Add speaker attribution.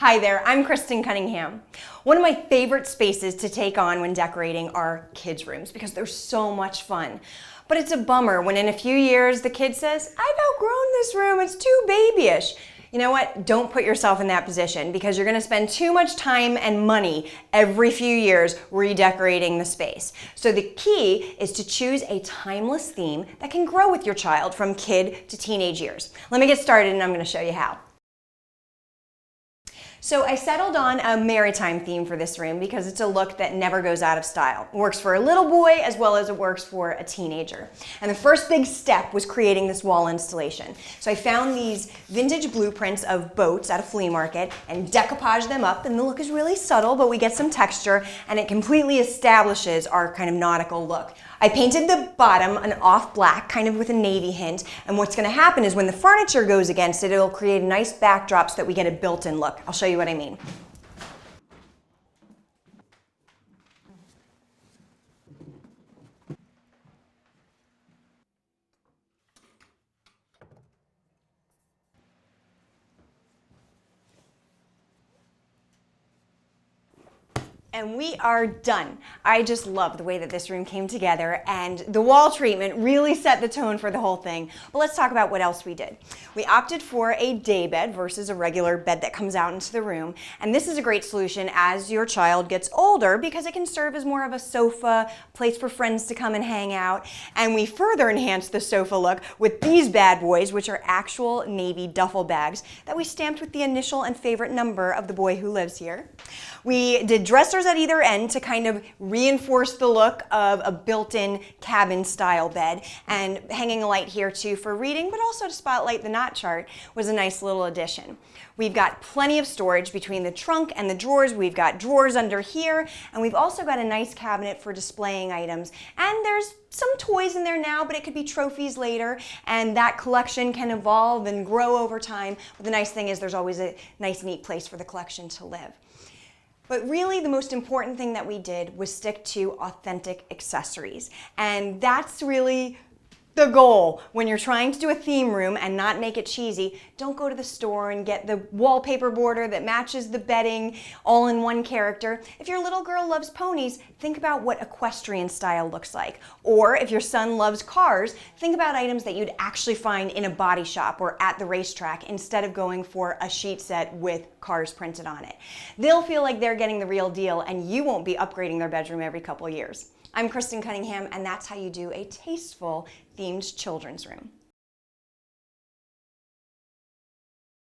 Speaker 1: Hi there, I'm Kristan Cunningham. One of my favorite spaces to take on when decorating are kids' rooms because they're so much fun. But it's a bummer when in a few years the kid says, I've outgrown this room, it's too babyish. You know what? Don't put yourself in that position because you're going to spend too much time and money every few years redecorating the space. So the key is to choose a timeless theme that can grow with your child from kid to teenage years. Let me get started and I'm going to show you how. So I settled on a maritime theme for this room because it's a look that never goes out of style. It works for a little boy as well as it works for a teenager. And the first big step was creating this wall installation. So I found these vintage blueprints of boats at a flea market and decoupaged them up, and the look is really subtle, but we get some texture and it completely establishes our kind of nautical look. I painted the bottom an off black, kind of with a navy hint, and what's going to happen is when the furniture goes against it, it'll create a nice backdrop so that we get a built-in look. I'll show you what I mean. And we are done. I just love the way that this room came together, and the wall treatment really set the tone for the whole thing. But let's talk about what else we did. We opted for a day bed versus a regular bed that comes out into the room. And this is a great solution as your child gets older because it can serve as more of a sofa, place for friends to come and hang out. And we further enhanced the sofa look with these bad boys, which are actual navy duffel bags that we stamped with the initial and favorite number of the boy who lives here. We did dressers at either end to kind of reinforce the look of a built-in cabin style bed, and hanging a light here too for reading, but also to spotlight the knot chart was a nice little addition. We've got plenty of storage between the trunk and the drawers. We've got drawers under here, and we've also got a nice cabinet for displaying items. And there's some toys in there now, but it could be trophies later, and that collection can evolve and grow over time. But the nice thing is there's always a nice, neat place for the collection to live. But really the most important thing that we did was stick to authentic accessories. And that's really the goal. When you're trying to do a theme room and not make it cheesy, don't go to the store and get the wallpaper border that matches the bedding all in one character. If your little girl loves ponies, think about what equestrian style looks like. Or if your son loves cars, think about items that you'd actually find in a body shop or at the racetrack instead of going for a sheet set with cars printed on it. They'll feel like they're getting the real deal and you won't be upgrading their bedroom every couple years. I'm Kristan Cunningham, and that's how you do a tasteful themed children's room.